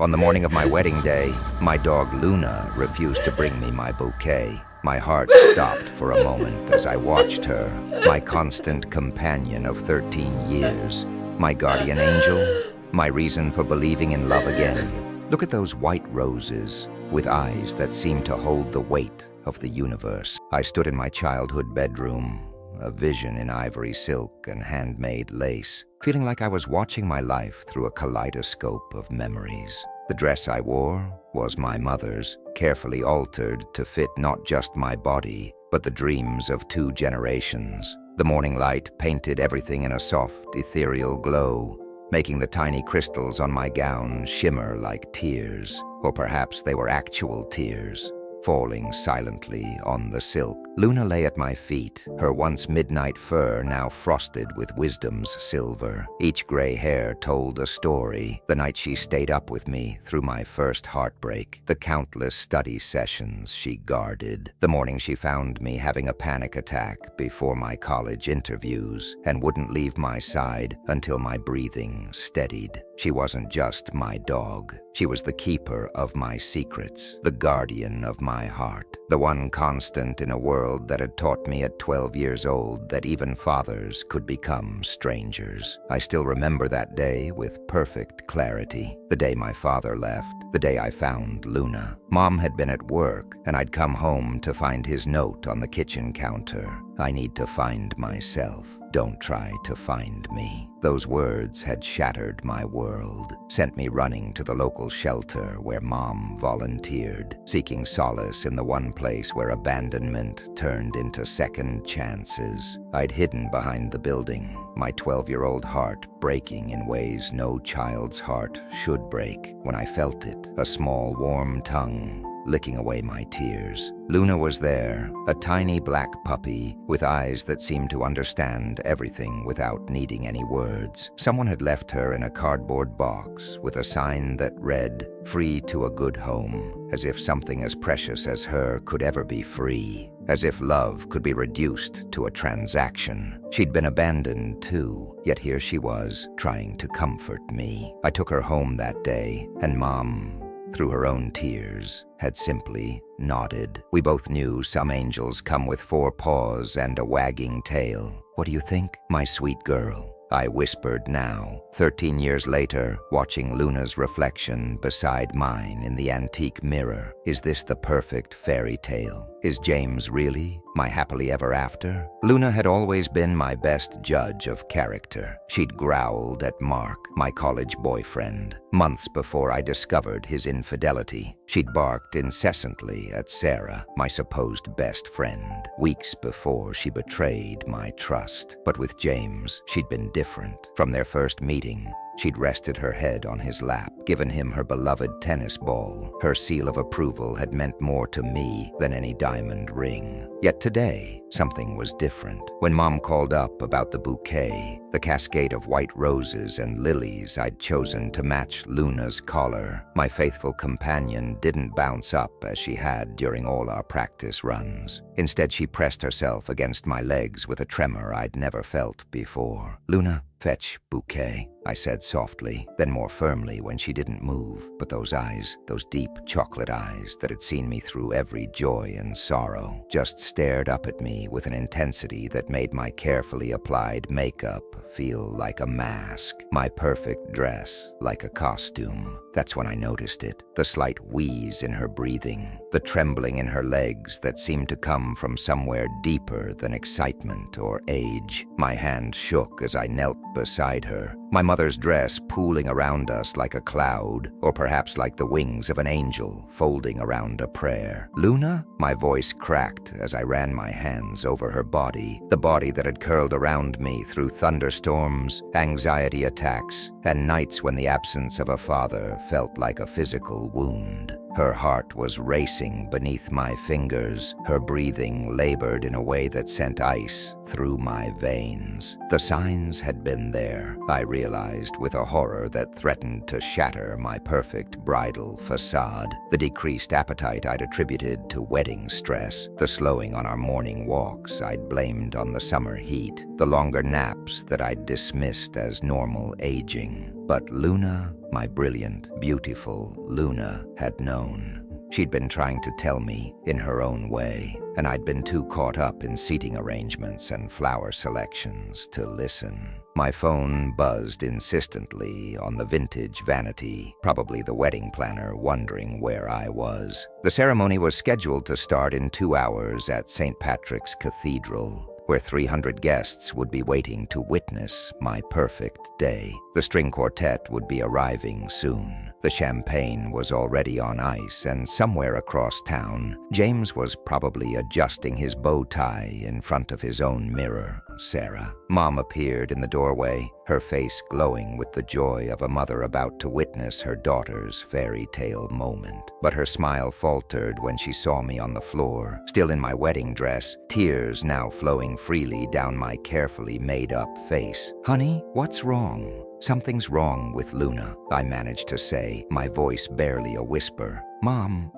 On the morning of my wedding day, my dog Luna refused to bring me my bouquet. My heart stopped for a moment as I watched her, my constant companion of 13 years, my guardian angel, my reason for believing in love again. Look at those white roses, with eyes that seem to hold the weight of the universe. I stood in my childhood bedroom, a vision in ivory silk and handmade lace, feeling like I was watching my life through a kaleidoscope of memories. The dress I wore was my mother's, carefully altered to fit not just my body, but the dreams of 2 generations. The morning light painted everything in a soft, ethereal glow, making the tiny crystals on my gown shimmer like tears, or perhaps they were actual tears, falling silently on the silk. Luna lay at my feet, her once midnight fur now frosted with wisdom's silver. Each gray hair told a story. The night she stayed up with me through my first heartbreak, the countless study sessions she guarded, the morning she found me having a panic attack before my college interviews and wouldn't leave my side until my breathing steadied. She wasn't just my dog. She was the keeper of my secrets, the guardian of my heart, the one constant in a world that had taught me at 12 years old that even fathers could become strangers. I still remember that day with perfect clarity, the day my father left, the day I found Luna. Mom had been at work, and I'd come home to find his note on the kitchen counter. I need to find myself. Don't try to find me. Those words had shattered my world, sent me running to the local shelter where Mom volunteered, seeking solace in the one place where abandonment turned into second chances. I'd hidden behind the building, my 12-year-old heart breaking in ways no child's heart should break. When I felt it, a small warm tongue licking away my tears. Luna was there, a tiny black puppy with eyes that seemed to understand everything without needing any words. Someone had left her in a cardboard box with a sign that read, "Free to a good home," as if something as precious as her could ever be free, as if love could be reduced to a transaction. She'd been abandoned too, yet here she was, trying to comfort me. I took her home that day, and Mom, through her own tears, had simply nodded. We both knew some angels come with 4 paws and a wagging tail. "What do you think, my sweet girl?" I whispered now, 13 years later, watching Luna's reflection beside mine in the antique mirror. Is this the perfect fairy tale? Is James really my happily ever after? Luna had always been my best judge of character. She'd growled at Mark, my college boyfriend, months before I discovered his infidelity. She'd barked incessantly at Sarah, my supposed best friend, weeks before she betrayed my trust. But with James, she'd been different. From their first meeting, she'd rested her head on his lap, given him her beloved tennis ball. Her seal of approval had meant more to me than any diamond ring. Yet today, something was different. When Mom called up about the bouquet, the cascade of white roses and lilies I'd chosen to match Luna's collar, my faithful companion didn't bounce up as she had during all our practice runs. Instead, she pressed herself against my legs with a tremor I'd never felt before. "Luna, fetch bouquet," I said softly, then more firmly when she didn't move. But those eyes, those deep chocolate eyes that had seen me through every joy and sorrow, just stared up at me with an intensity that made my carefully applied makeup feel like a mask, my perfect dress like a costume. That's when I noticed it, the slight wheeze in her breathing, the trembling in her legs that seemed to come from somewhere deeper than excitement or age. My hand shook as I knelt beside her, my mother's dress pooling around us like a cloud, or perhaps like the wings of an angel folding around a prayer. "Luna?" My voice cracked as I ran my hands over her body, the body that had curled around me through thunderstorms, anxiety attacks, and nights when the absence of a father felt like a physical wound. Her heart was racing beneath my fingers, her breathing labored in a way that sent ice through my veins. The signs had been there, I realized with a horror that threatened to shatter my perfect bridal facade. The decreased appetite I'd attributed to wedding stress, the slowing on our morning walks I'd blamed on the summer heat, the longer naps that I'd dismissed as normal aging. But Luna my brilliant, beautiful Luna had known. She'd been trying to tell me in her own way, and I'd been too caught up in seating arrangements and flower selections to listen. My phone buzzed insistently on the vintage vanity, probably the wedding planner wondering where I was. The ceremony was scheduled to start in 2 hours at St. Patrick's Cathedral, where 300 guests would be waiting to witness my perfect day. The string quartet would be arriving soon. The champagne was already on ice, and somewhere across town, James was probably adjusting his bow tie in front of his own mirror. Sarah. Mom appeared in the doorway, her face glowing with the joy of a mother about to witness her daughter's fairy tale moment. But her smile faltered when she saw me on the floor, still in my wedding dress, tears now flowing freely down my carefully made-up face. "Honey, what's wrong?" "Something's wrong with Luna," I managed to say, my voice barely a whisper. "Mom,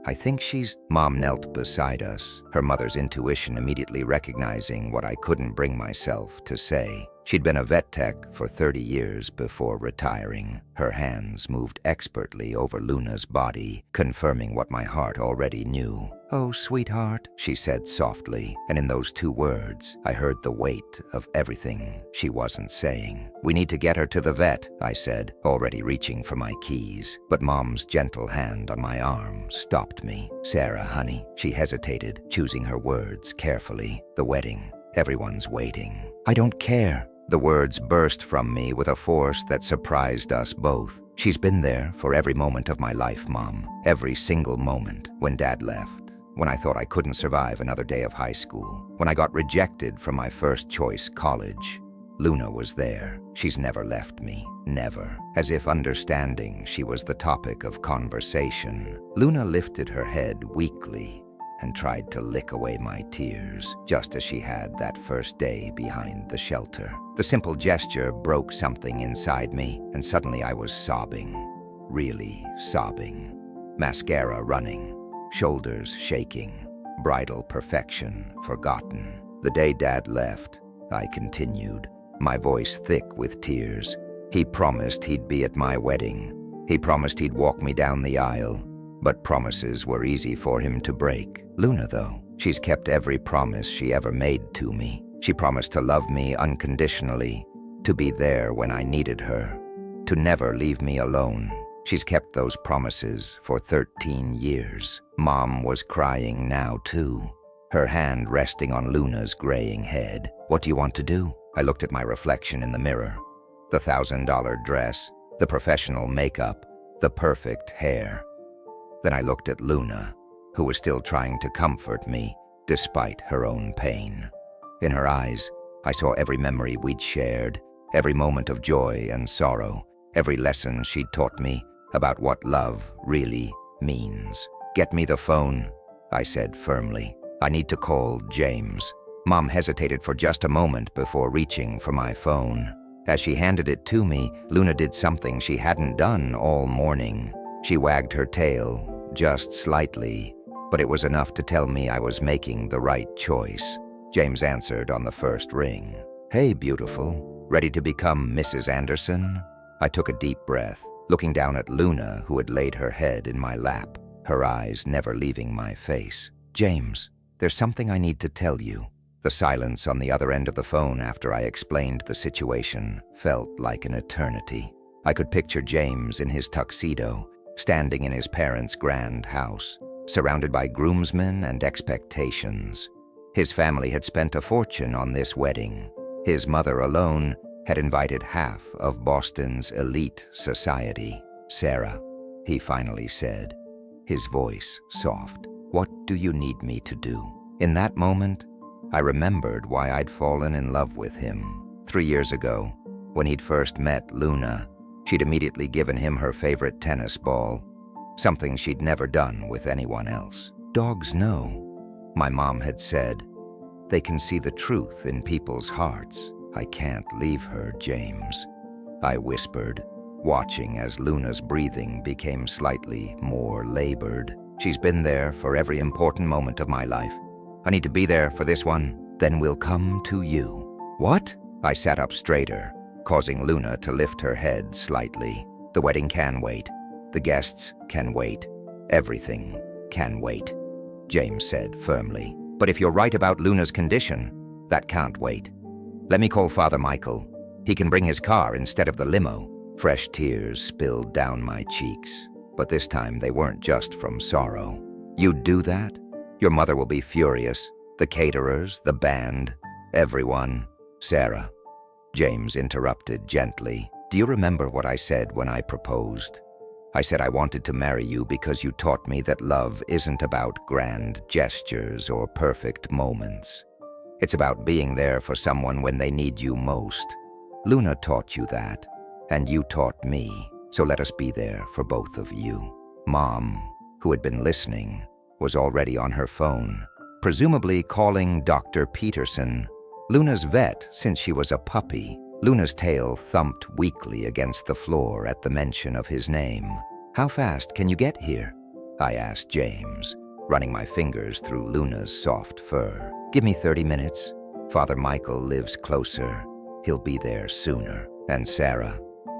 I think she's..." Mom knelt beside us, her mother's intuition immediately recognizing what I couldn't bring myself to say. She'd been a vet tech for 30 years before retiring. Her hands moved expertly over Luna's body, confirming what my heart already knew. "Oh, sweetheart," she said softly, and in those 2 words, I heard the weight of everything she wasn't saying. "We need to get her to the vet," I said, already reaching for my keys, but Mom's gentle hand on my arm stopped me. "Sarah, honey," she hesitated, choosing her words carefully. "The wedding. Everyone's waiting." "I don't care." The words burst from me with a force that surprised us both. "She's been there for every moment of my life, Mom. Every single moment. When Dad left. When I thought I couldn't survive another day of high school. When I got rejected from my first choice college. Luna was there. She's never left me. Never." As if understanding she was the topic of conversation, Luna lifted her head weakly and tried to lick away my tears, just as she had that first day behind the shelter. The simple gesture broke something inside me, and suddenly I was sobbing. Really sobbing. Mascara running, shoulders shaking, bridal perfection forgotten. "The day Dad left," I continued, my voice thick with tears, "he promised he'd be at my wedding. He promised he'd walk me down the aisle. But promises were easy for him to break. Luna, though, she's kept every promise she ever made to me. She promised to love me unconditionally, to be there when I needed her, to never leave me alone. She's kept those promises for 13 years. Mom was crying now, too, her hand resting on Luna's graying head. "What do you want to do?" I looked at my reflection in the mirror. The $1,000 dress, the professional makeup, the perfect hair. Then I looked at Luna, who was still trying to comfort me despite her own pain. In her eyes, I saw every memory we'd shared, every moment of joy and sorrow, every lesson she'd taught me about what love really means. "Get me the phone," I said firmly. "I need to call James." Mom hesitated for just a moment before reaching for my phone. As she handed it to me, Luna did something she hadn't done all morning. She wagged her tail, just slightly, but it was enough to tell me I was making the right choice. James answered on the first ring. "Hey, beautiful. Ready to become Mrs. Anderson?" I took a deep breath, looking down at Luna, who had laid her head in my lap, her eyes never leaving my face. "James, there's something I need to tell you." The silence on the other end of the phone after I explained the situation felt like an eternity. I could picture James in his tuxedo, standing in his parents' grand house, surrounded by groomsmen and expectations. His family had spent a fortune on this wedding. His mother alone had invited half of Boston's elite society. "Sarah," he finally said, his voice soft, "what do you need me to do?" In that moment, I remembered why I'd fallen in love with him. 3 years ago, when he'd first met Luna, she'd immediately given him her favorite tennis ball, something she'd never done with anyone else. "Dogs know," my mom had said. "They can see the truth in people's hearts. I can't leave her, James," I whispered, watching as Luna's breathing became slightly more labored. "She's been there for every important moment of my life. I need to be there for this one. Then we'll come to you." "What?" I sat up straighter, causing Luna to lift her head slightly. The wedding can wait. The guests can wait. Everything can wait, James said firmly. But if you're right about Luna's condition, that can't wait. Let me call Father Michael. He can bring his car instead of the limo. Fresh tears spilled down my cheeks, but this time they weren't just from sorrow. You'd do that? Your mother will be furious. The caterers, the band, everyone. Sarah. James interrupted gently. Do you remember what I said when I proposed? I said I wanted to marry you because you taught me that love isn't about grand gestures or perfect moments. It's about being there for someone when they need you most. Luna taught you that, and you taught me, so let us be there for both of you. Mom, who had been listening, was already on her phone, presumably calling Dr. Peterson, Luna's vet since she was a puppy. Luna's tail thumped weakly against the floor at the mention of his name. How fast can you get here? I asked James, running my fingers through Luna's soft fur. Give me 30 minutes. Father Michael lives closer. He'll be there sooner. And Sarah,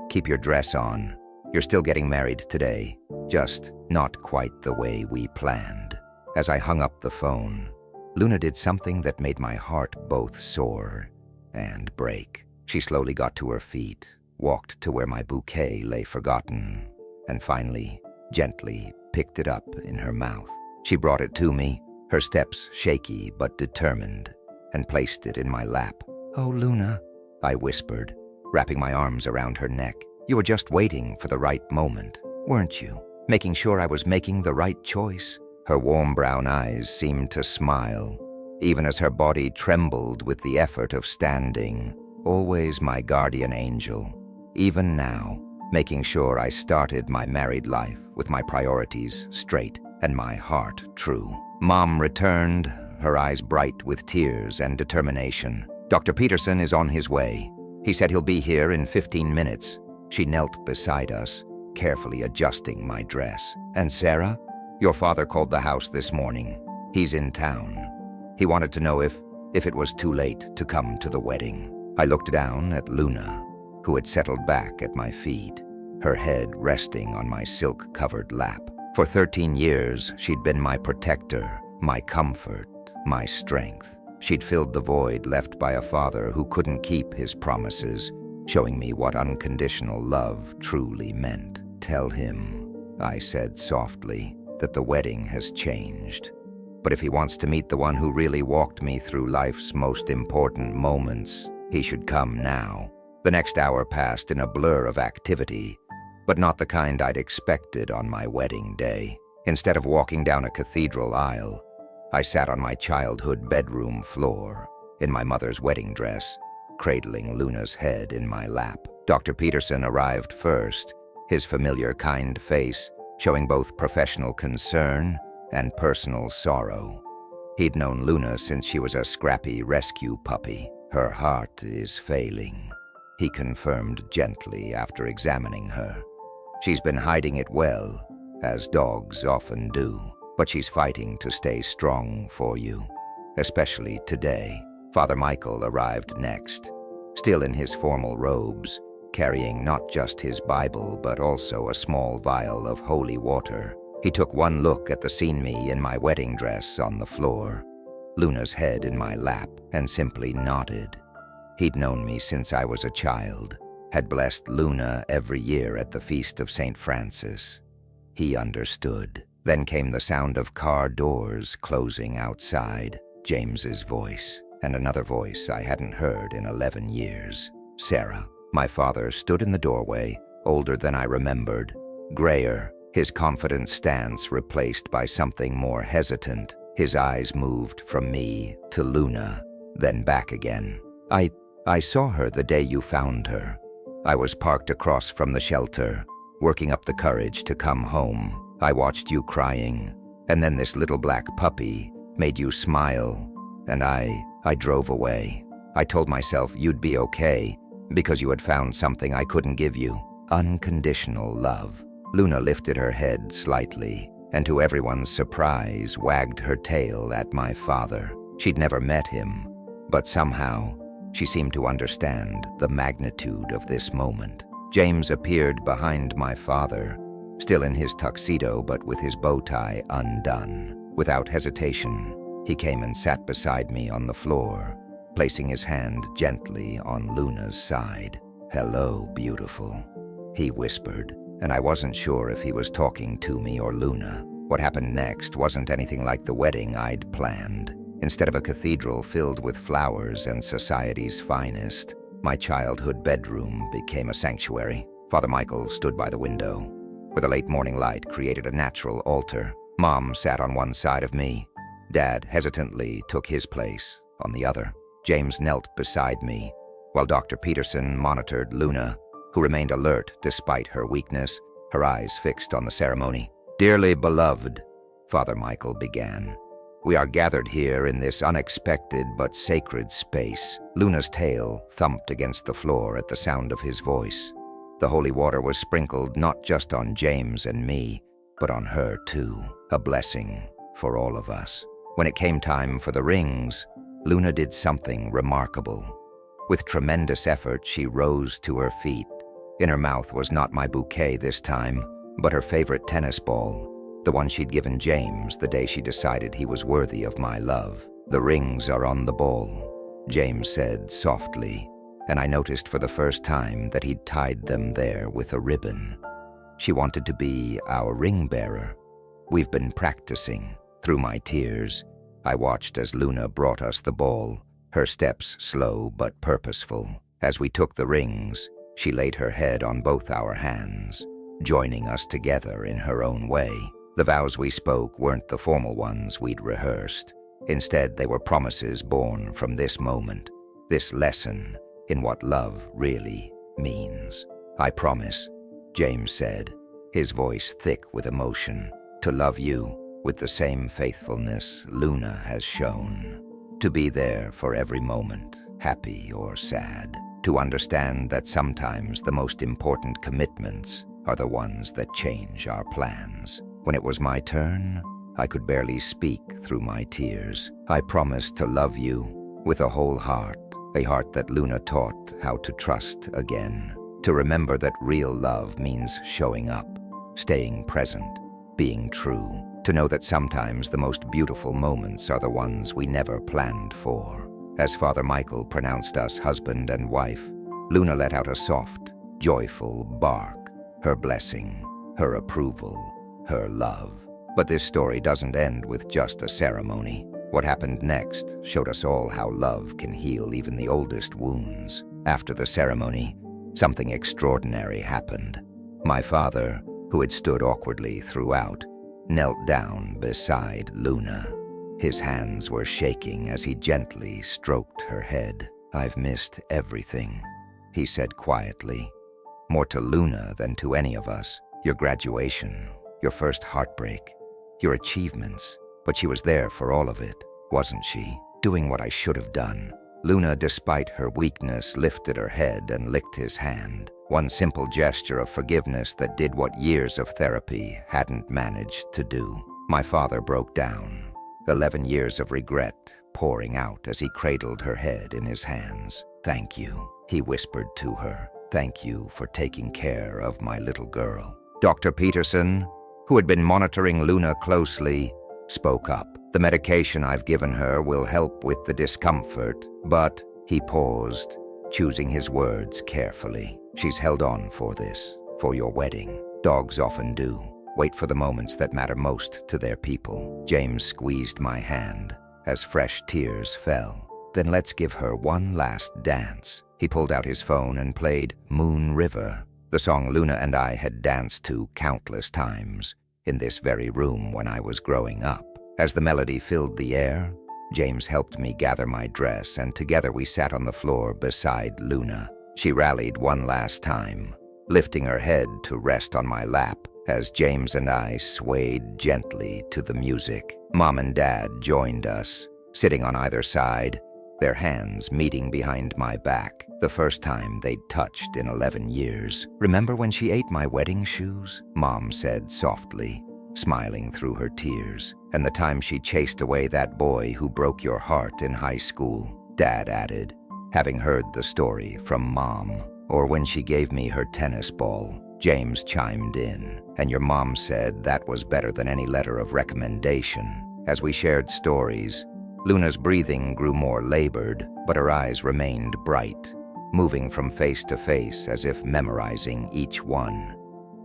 keep your dress on. You're still getting married today, just not quite the way we planned. As I hung up the phone, Luna did something that made my heart both soar and break. She slowly got to her feet, walked to where my bouquet lay forgotten, and finally, gently picked it up in her mouth. She brought it to me, her steps shaky but determined, and placed it in my lap. Oh, Luna, I whispered, wrapping my arms around her neck. You were just waiting for the right moment, weren't you? Making sure I was making the right choice. Her warm brown eyes seemed to smile, even as her body trembled with the effort of standing, always my guardian angel. Even now, making sure I started my married life with my priorities straight and my heart true. Mom returned, her eyes bright with tears and determination. Dr. Peterson is on his way. He said he'll be here in 15 minutes. She knelt beside us, carefully adjusting my dress. And Sarah, your father called the house this morning. He's in town. He wanted to know if it was too late to come to the wedding. I looked down at Luna, who had settled back at my feet, her head resting on my silk-covered lap. For 13 years, she'd been my protector, my comfort, my strength. She'd filled the void left by a father who couldn't keep his promises, showing me what unconditional love truly meant. Tell him, I said softly, that the wedding has changed. But if he wants to meet the one who really walked me through life's most important moments, he should come now. The next hour passed in a blur of activity, but not the kind I'd expected on my wedding day. Instead of walking down a cathedral aisle, I sat on my childhood bedroom floor, in my mother's wedding dress, cradling Luna's head in my lap. Dr. Peterson arrived first, his familiar kind face showing both professional concern and personal sorrow. He'd known Luna since she was a scrappy rescue puppy. Her heart is failing, he confirmed gently after examining her. She's been hiding it well, as dogs often do, but she's fighting to stay strong for you, especially today. Father Michael arrived next, still in his formal robes, carrying not just his Bible but also a small vial of holy water. He took one look at the seen me in my wedding dress on the floor, Luna's head in my lap, and simply nodded. He'd known me since I was a child, had blessed Luna every year at the feast of St. Francis. He understood. Then came the sound of car doors closing outside, James's voice, and another voice I hadn't heard in 11 years. Sarah. My father stood in the doorway, older than I remembered, grayer, his confident stance replaced by something more hesitant. His eyes moved from me to Luna, then back again. I saw her the day you found her. I was parked across from the shelter, working up the courage to come home. I watched you crying, and then this little black puppy made you smile, and I drove away. I told myself you'd be okay, because you had found something I couldn't give you, unconditional love. Luna lifted her head slightly, and to everyone's surprise, wagged her tail at my father. She'd never met him, but somehow, she seemed to understand the magnitude of this moment. James appeared behind my father, still in his tuxedo but with his bow tie undone. Without hesitation, he came and sat beside me on the floor, placing his hand gently on Luna's side. "Hello, beautiful," he whispered, and I wasn't sure if he was talking to me or Luna. What happened next wasn't anything like the wedding I'd planned. Instead of a cathedral filled with flowers and society's finest, my childhood bedroom became a sanctuary. Father Michael stood by the window, where the late morning light created a natural altar. Mom sat on one side of me. Dad hesitantly took his place on the other. James knelt beside me, while Dr. Peterson monitored Luna, who remained alert despite her weakness, her eyes fixed on the ceremony. "Dearly beloved," Father Michael began, "we are gathered here in this unexpected but sacred space." Luna's tail thumped against the floor at the sound of his voice. The holy water was sprinkled not just on James and me, but on her too, a blessing for all of us. When it came time for the rings, Luna did something remarkable. With tremendous effort, she rose to her feet. In her mouth was not my bouquet this time, but her favorite tennis ball, the one she'd given James the day she decided he was worthy of my love. "The rings are on the ball," James said softly, and I noticed for the first time that he'd tied them there with a ribbon. She wanted to be our ring bearer. We've been practicing. Through my tears, I watched as Luna brought us the ball, her steps slow but purposeful. As we took the rings, she laid her head on both our hands, joining us together in her own way. The vows we spoke weren't the formal ones we'd rehearsed. Instead, they were promises born from this moment, this lesson in what love really means. "I promise," James said, his voice thick with emotion, "to love you with the same faithfulness Luna has shown. To be there for every moment, happy or sad. To understand that sometimes the most important commitments are the ones that change our plans." When it was my turn, I could barely speak through my tears. I promised to love you with a whole heart, a heart that Luna taught how to trust again. To remember that real love means showing up, staying present, being true. To know that sometimes the most beautiful moments are the ones we never planned for. As Father Michael pronounced us husband and wife, Luna let out a soft, joyful bark, her blessing, her approval, her love. But this story doesn't end with just a ceremony. What happened next showed us all how love can heal even the oldest wounds. After the ceremony, something extraordinary happened. My father, who had stood awkwardly throughout, knelt down beside Luna. His hands were shaking as he gently stroked her head. "I've missed everything," he said quietly. "More to Luna than to any of us. Your graduation, your first heartbreak, your achievements. But she was there for all of it, wasn't she? Doing what I should have done." Luna, despite her weakness, lifted her head and licked his hand. One simple gesture of forgiveness that did what years of therapy hadn't managed to do. My father broke down, 11 years of regret pouring out as he cradled her head in his hands. "Thank you," he whispered to her. "Thank you for taking care of my little girl." Dr. Peterson, who had been monitoring Luna closely, spoke up. "The medication I've given her will help with the discomfort, but," he paused, choosing his words carefully, "she's held on for this, for your wedding. Dogs often do. Wait for the moments that matter most to their people." James squeezed my hand as fresh tears fell. "Then let's give her one last dance." He pulled out his phone and played Moon River, the song Luna and I had danced to countless times in this very room when I was growing up. As the melody filled the air, James helped me gather my dress, and together we sat on the floor beside Luna. She rallied one last time, lifting her head to rest on my lap as James and I swayed gently to the music. Mom and Dad joined us, sitting on either side, their hands meeting behind my back, the first time they'd touched in 11 years. "Remember when she ate my wedding shoes?" Mom said softly, smiling through her tears. "And the time she chased away that boy who broke your heart in high school," Dad added, having heard the story from Mom. Or when she gave me her tennis ball, James chimed in, and your mom said that was better than any letter of recommendation. As we shared stories, Luna's breathing grew more labored, but her eyes remained bright, moving from face to face as if memorizing each one.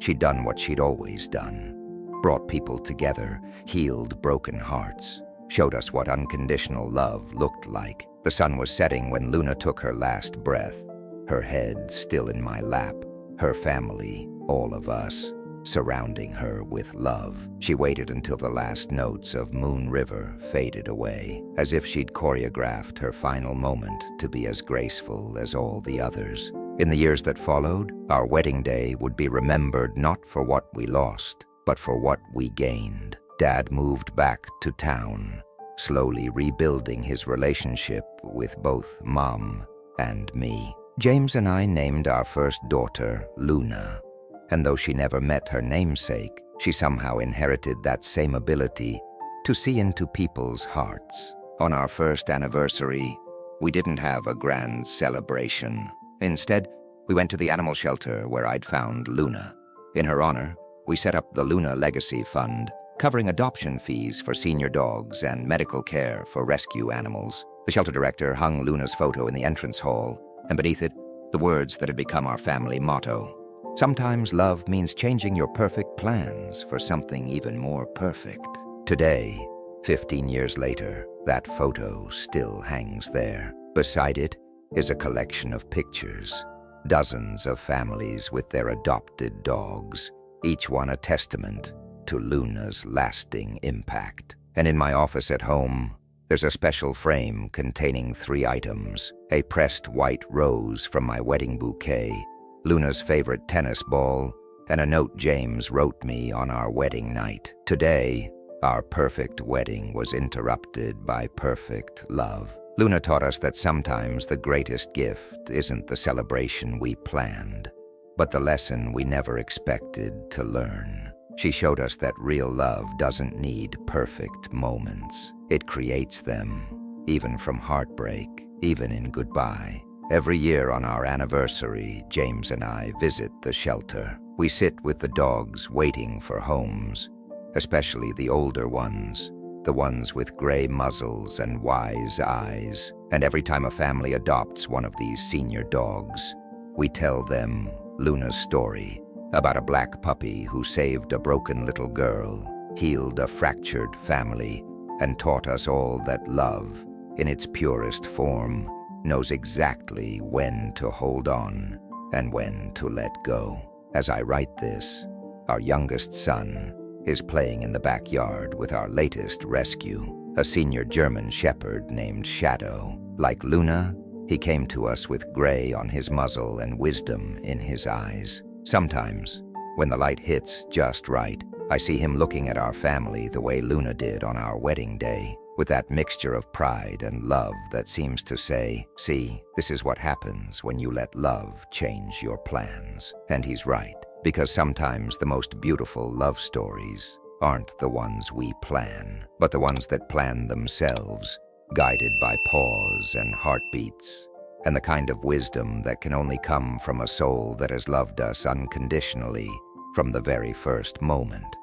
She'd done what she'd always done: brought people together, healed broken hearts, showed us what unconditional love looked like. The sun was setting when Luna took her last breath, her head still in my lap, her family, all of us, surrounding her with love. She waited until the last notes of Moon River faded away, as if she'd choreographed her final moment to be as graceful as all the others. In the years that followed, our wedding day would be remembered not for what we lost, but for what we gained. Dad moved back to town, slowly rebuilding his relationship with both Mom and me. James and I named our first daughter Luna, and though she never met her namesake, she somehow inherited that same ability to see into people's hearts. On our first anniversary, we didn't have a grand celebration. Instead, we went to the animal shelter where I'd found Luna. In her honor, we set up the Luna Legacy Fund, covering adoption fees for senior dogs and medical care for rescue animals. The shelter director hung Luna's photo in the entrance hall, and beneath it, the words that had become our family motto: "Sometimes love means changing your perfect plans for something even more perfect." Today, 15 years later, that photo still hangs there. Beside it is a collection of pictures, dozens of families with their adopted dogs, each one a testament to Luna's lasting impact. And in my office at home, there's a special frame containing 3 items: a pressed white rose from my wedding bouquet, Luna's favorite tennis ball, and a note James wrote me on our wedding night. Today, our perfect wedding was interrupted by perfect love. Luna taught us that sometimes the greatest gift isn't the celebration we planned, but the lesson we never expected to learn. She showed us that real love doesn't need perfect moments. It creates them, even from heartbreak, even in goodbye. Every year on our anniversary, James and I visit the shelter. We sit with the dogs waiting for homes, especially the older ones, the ones with gray muzzles and wise eyes. And every time a family adopts one of these senior dogs, we tell them Luna's story about a black puppy who saved a broken little girl, healed a fractured family, and taught us all that love, in its purest form, knows exactly when to hold on and when to let go. As I write this, our youngest son is playing in the backyard with our latest rescue, a senior German shepherd named Shadow. Like Luna, he came to us with gray on his muzzle and wisdom in his eyes. Sometimes, when the light hits just right, I see him looking at our family the way Luna did on our wedding day, with that mixture of pride and love that seems to say, "See, this is what happens when you let love change your plans." And he's right, because sometimes the most beautiful love stories aren't the ones we plan, but the ones that plan themselves, guided by pause and heartbeats, and the kind of wisdom that can only come from a soul that has loved us unconditionally from the very first moment.